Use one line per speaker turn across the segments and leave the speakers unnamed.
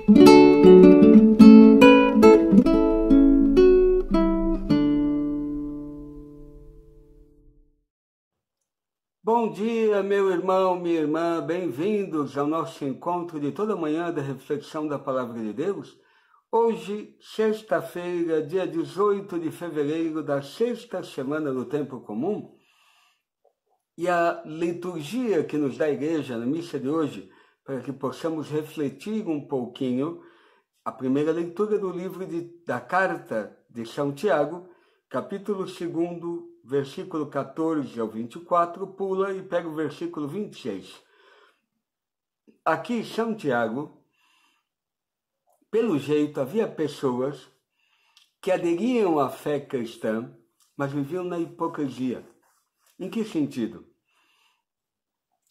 Bom dia, meu irmão, minha irmã, bem-vindos ao nosso encontro de toda manhã da reflexão da Palavra de Deus. Hoje, sexta-feira, dia 18 de fevereiro da sexta semana do Tempo Comum, e a liturgia que nos dá a Igreja na missa de hoje, para que possamos refletir um pouquinho, a primeira leitura do livro da Carta de São Tiago, capítulo 2, versículo 14 ao 24, pula e pega o versículo 26. Aqui, São Tiago, pelo jeito, havia pessoas que aderiam à fé cristã, mas viviam na hipocrisia. Em que sentido?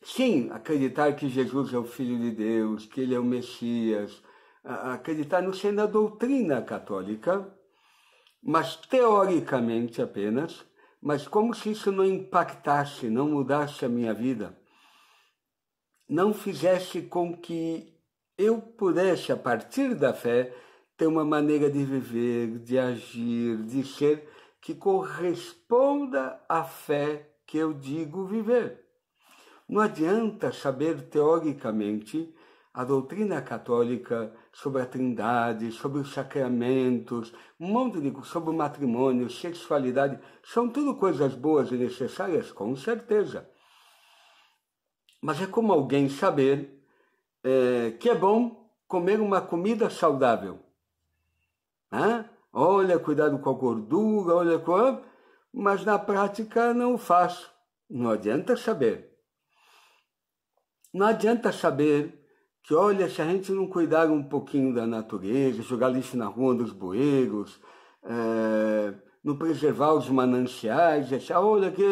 Sim, acreditar que Jesus é o Filho de Deus, que ele é o Messias, acreditar no sendo da doutrina católica, mas teoricamente apenas, mas como se isso não impactasse, não mudasse a minha vida, não fizesse com que eu pudesse, a partir da fé, ter uma maneira de viver, de agir, de ser, que corresponda à fé que eu digo viver. Não adianta saber teoricamente a doutrina católica sobre a Trindade, sobre os sacramentos, um monte de coisas, sobre o matrimônio, sexualidade, são tudo coisas boas e necessárias, com certeza. Mas é como alguém saber que é bom comer uma comida saudável. Olha, cuidado com a gordura, olha com... mas na prática não o faço. Não adianta saber. Não adianta saber que, olha, se a gente não cuidar um pouquinho da natureza, jogar lixo na rua dos bueiros, não preservar os mananciais, olha que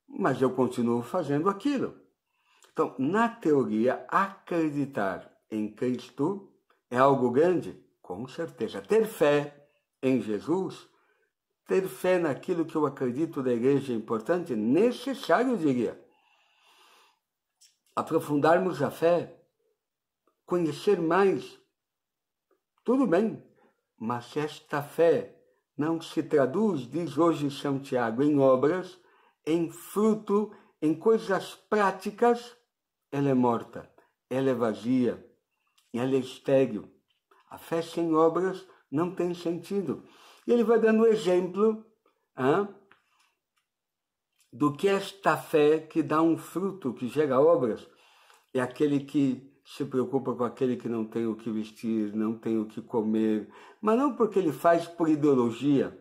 mas eu continuo fazendo aquilo. Então, na teoria, acreditar em Cristo é algo grande? Com certeza. Ter fé em Jesus, ter fé naquilo que eu acredito da igreja é importante, necessário, eu diria. Aprofundarmos a fé, conhecer mais, tudo bem, mas se esta fé não se traduz, diz hoje São Tiago, em obras, em fruto, em coisas práticas, ela é morta, ela é vazia, ela é estéril. A fé sem obras não tem sentido. E ele vai dando exemplo do que esta fé que dá um fruto, que gera obras, é aquele que se preocupa com aquele que não tem o que vestir, não tem o que comer, mas não porque ele faz por ideologia,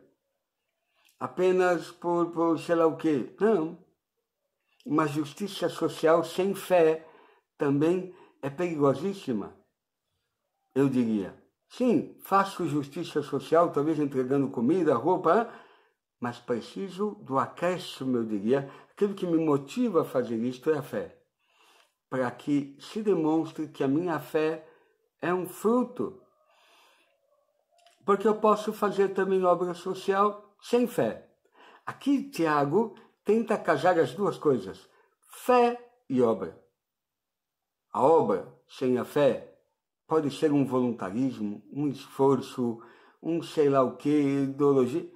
apenas por sei lá o quê. Não. Uma justiça social sem fé também é perigosíssima, eu diria. Sim, faço justiça social, talvez entregando comida, roupa, mas preciso do acréscimo, eu diria. Aquilo que me motiva a fazer isto é a fé, para que se demonstre que a minha fé é um fruto. Porque eu posso fazer também obra social sem fé. Aqui, Tiago tenta casar as duas coisas, fé e obra. A obra sem a fé pode ser um voluntarismo, um esforço, um sei lá o que, ideologia.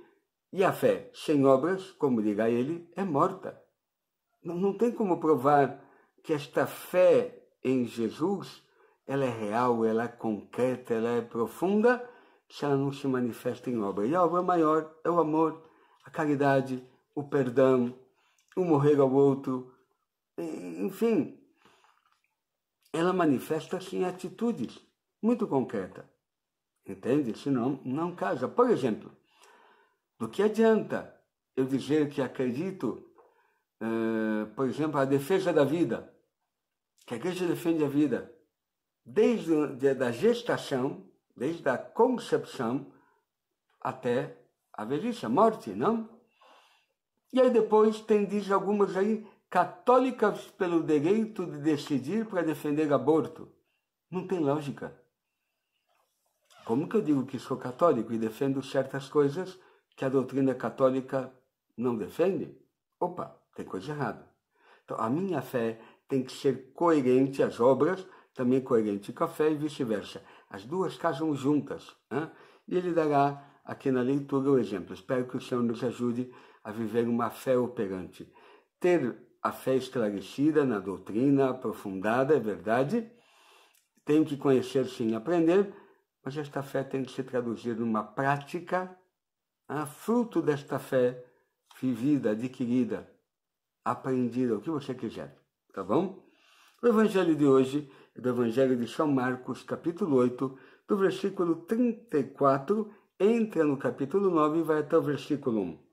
E a fé sem obras, como dirá ele, é morta. Não tem como provar que esta fé em Jesus, ela é real, ela é concreta, ela é profunda, se ela não se manifesta em obra. E a obra maior é o amor, a caridade, o perdão, o morrer ao outro, enfim. Ela manifesta-se em atitudes muito concretas, entende? Senão, não casa. Por exemplo, do que adianta eu dizer que acredito, por exemplo, a defesa da vida, que a igreja defende a vida, desde a gestação, desde a concepção até a velhice, a morte, não? E aí depois diz algumas aí, católicas pelo direito de decidir para defender aborto. Não tem lógica. Como que eu digo que sou católico e defendo certas coisas que a doutrina católica não defende? Opa, tem coisa errada. Então, a minha fé tem que ser coerente às obras também coerente com a fé e vice-versa. As duas casam juntas. E ele dará aqui na leitura o exemplo. Espero que o Senhor nos ajude a viver uma fé operante. Ter a fé esclarecida na doutrina, aprofundada, é verdade. Tenho que conhecer, sim, aprender, mas esta fé tem que se traduzir numa prática, fruto desta fé vivida, adquirida, aprendida, o que você quiser, tá bom? O evangelho de hoje é do evangelho de São Marcos, capítulo 8, do versículo 34, entra no capítulo 9 e vai até o versículo 1.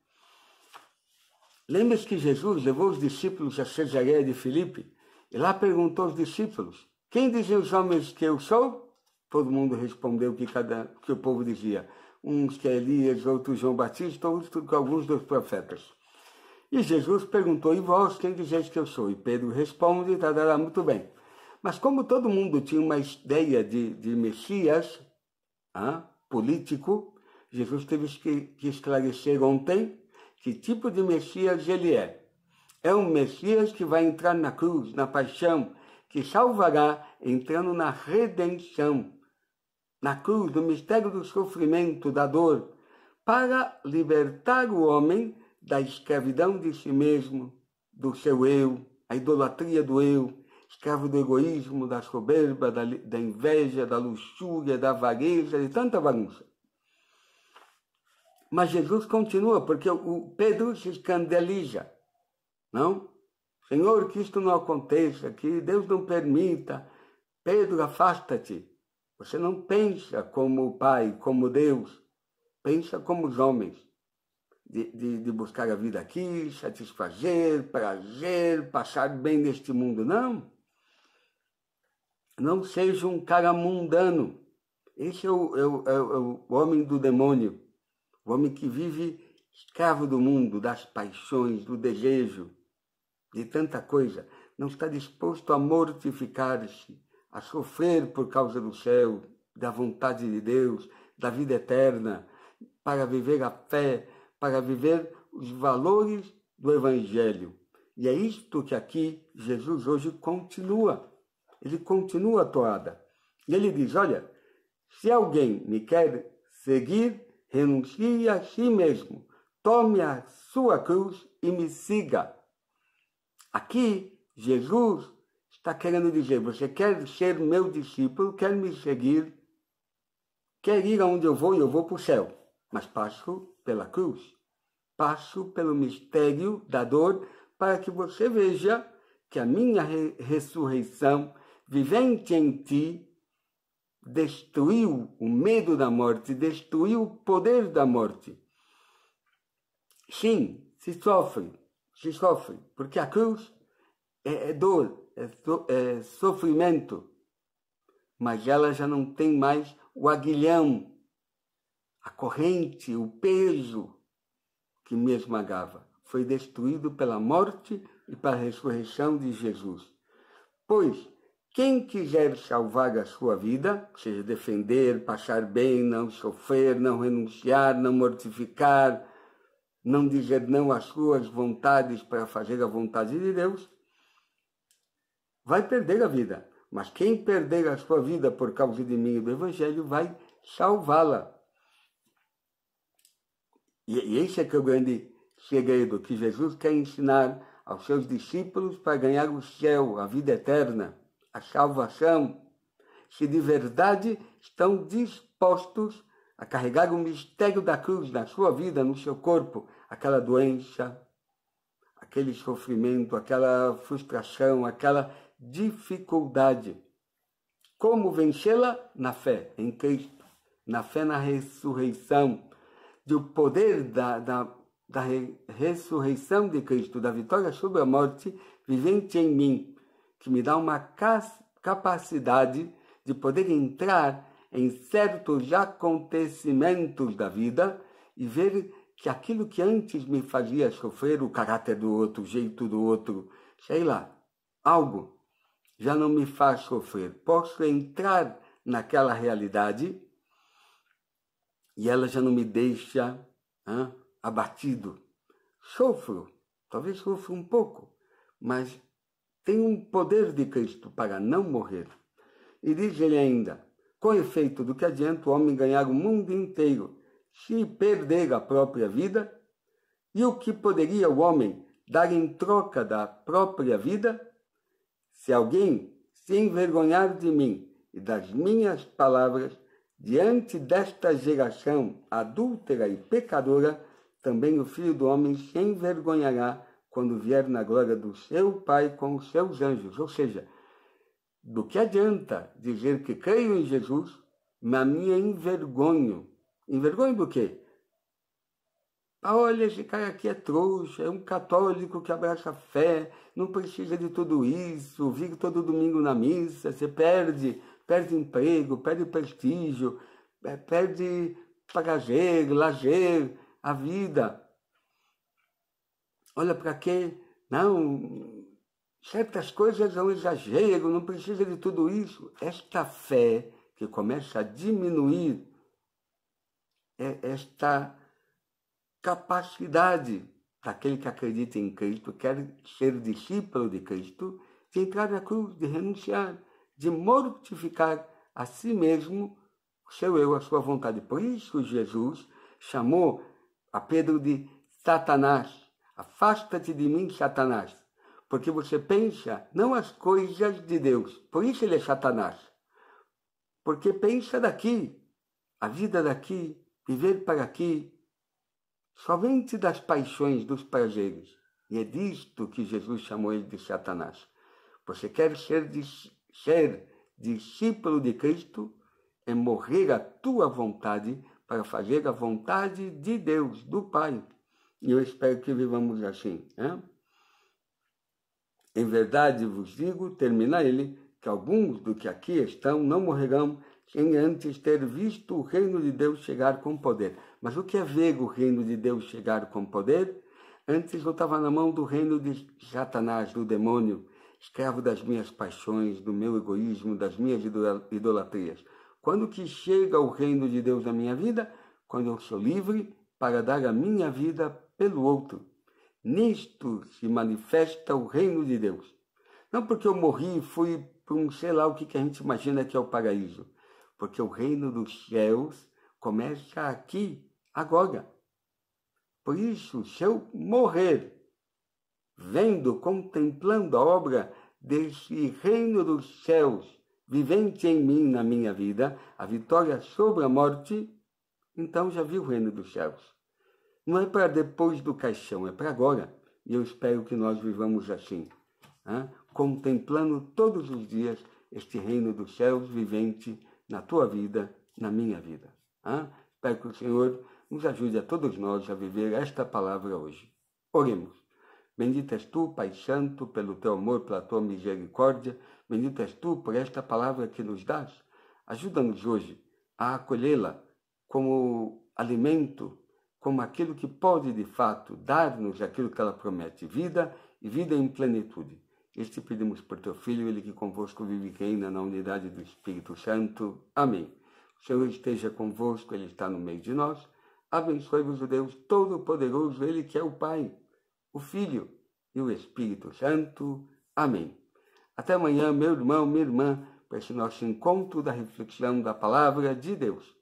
Lembra-se que Jesus levou os discípulos a Cesareia de Filipe e lá perguntou aos discípulos: quem dizem os homens que eu sou? Todo mundo respondeu que o povo dizia. Uns que é Elias, outros João Batista, outros que alguns dos profetas. E Jesus perguntou: e vós, quem dizeis que eu sou? E Pedro responde: tá muito bem. Mas como todo mundo tinha uma ideia de Messias político, Jesus teve que esclarecer ontem que tipo de Messias ele é. É um Messias que vai entrar na cruz, na paixão, que salvará entrando na redenção, na cruz, no mistério do sofrimento, da dor, para libertar o homem da escravidão de si mesmo, do seu eu, a idolatria do eu, escravo do egoísmo, da soberba, da inveja, da luxúria, da avareza, de tanta bagunça. Mas Jesus continua, porque o Pedro se escandaliza, não? Senhor, que isto não aconteça, que Deus não permita. Pedro, afasta-te. Você não pensa como o Pai, como Deus. Pensa como os homens. De buscar a vida aqui, satisfazer, prazer, passar bem neste mundo. Não. Não seja um cara mundano. Esse é o homem do demônio. O homem que vive escravo do mundo, das paixões, do desejo, de tanta coisa. Não está disposto a mortificar-se, a sofrer por causa do céu, da vontade de Deus, da vida eterna, para viver a fé, para viver os valores do Evangelho. E é isto que aqui Jesus hoje continua. Ele continua a toada. E ele diz: olha, se alguém me quer seguir, renuncie a si mesmo, tome a sua cruz e me siga. Aqui, Jesus está querendo dizer: você quer ser meu discípulo, quer me seguir, quer ir aonde eu vou para o céu, mas passo pela cruz, passo pelo mistério da dor, para que você veja que a minha ressurreição, vivente em ti, destruiu o medo da morte, destruiu o poder da morte. Sim, se sofre, porque a cruz é dor, é sofrimento, mas ela já não tem mais o aguilhão, a corrente, o peso que me esmagava. Foi destruído pela morte e pela ressurreição de Jesus. Pois quem quiser salvar a sua vida, ou seja, defender, passar bem, não sofrer, não renunciar, não mortificar, não dizer não às suas vontades para fazer a vontade de Deus, vai perder a vida. Mas quem perder a sua vida por causa de mim e do Evangelho vai salvá-la. E esse é que é o grande segredo que Jesus quer ensinar aos seus discípulos para ganhar o céu, a vida eterna, a salvação, se de verdade estão dispostos a carregar o mistério da cruz na sua vida, no seu corpo, aquela doença, aquele sofrimento, aquela frustração, aquela dificuldade. Como vencê-la? Na fé em Cristo, na fé na ressurreição, do poder da ressurreição de Cristo, da vitória sobre a morte, vivente em mim, que me dá uma capacidade de poder entrar em certos acontecimentos da vida e ver que aquilo que antes me fazia sofrer, o caráter do outro, o jeito do outro, sei lá, algo, já não me faz sofrer. Posso entrar naquela realidade e ela já não me deixa abatido. Sofro, talvez sofra um pouco, mas tem um poder de Cristo para não morrer. E diz ele ainda: com efeito, do que adianta o homem ganhar o mundo inteiro se perder a própria vida? E o que poderia o homem dar em troca da própria vida? Se alguém se envergonhar de mim e das minhas palavras, diante desta geração adúltera e pecadora, também o Filho do Homem se envergonhará quando vier na glória do seu Pai com os seus anjos. Ou seja, do que adianta dizer que creio em Jesus, mas me envergonho? Envergonho do quê? Olha, esse cara aqui é trouxa, é um católico que abraça a fé, não precisa de tudo isso, vive todo domingo na missa, você perde emprego, perde prestígio, perde prazer, lazer, a vida. Olha, para quê? Não, certas coisas é um exagero, não precisa de tudo isso. Esta fé que começa a diminuir, esta capacidade daquele que acredita em Cristo, quer ser discípulo de Cristo, de entrar na cruz, de renunciar, de mortificar a si mesmo, o seu eu, a sua vontade. Por isso Jesus chamou a Pedro de Satanás. Afasta-te de mim, Satanás, porque você pensa não as coisas de Deus. Por isso ele é Satanás. Porque pensa daqui, a vida daqui, viver para aqui, somente das paixões, dos prazeres. E é disto que Jesus chamou ele de Satanás. Você quer ser discípulo de Cristo, é morrer à tua vontade para fazer a vontade de Deus, do Pai. E eu espero que vivamos assim. Em verdade vos digo, termina ele, que alguns do que aqui estão não morrerão sem antes ter visto o reino de Deus chegar com poder. Mas o que é ver o reino de Deus chegar com poder? Antes eu estava na mão do reino de Satanás, do demônio, escravo das minhas paixões, do meu egoísmo, das minhas idolatrias. Quando que chega o reino de Deus na minha vida? Quando eu sou livre para dar a minha vida pelo outro. Nisto se manifesta o reino de Deus. Não porque eu morri e fui para um sei lá o que a gente imagina que é o paraíso. Porque o reino dos céus começa aqui, agora. Por isso, se eu morrer, vendo, contemplando a obra desse reino dos céus, vivente em mim, na minha vida, a vitória sobre a morte, então já vi o reino dos céus. Não é para depois do caixão, é para agora. E eu espero que nós vivamos assim, contemplando todos os dias este reino dos céus vivente na tua vida, na minha vida. Espero que o Senhor nos ajude a todos nós a viver esta palavra hoje. Oremos. Bendito és tu, Pai Santo, pelo teu amor, pela tua misericórdia. Bendito és tu por esta palavra que nos dás. Ajuda-nos hoje a acolhê-la como alimento, como aquilo que pode, de fato, dar-nos aquilo que ela promete, vida e vida em plenitude. Este pedimos por teu Filho, ele que convosco vive e reina na unidade do Espírito Santo. Amém. O Senhor esteja convosco, ele está no meio de nós. Abençoe-vos o Deus Todo-Poderoso, ele que é o Pai, o Filho e o Espírito Santo. Amém. Até amanhã, meu irmão, minha irmã, para esse nosso encontro da reflexão da Palavra de Deus.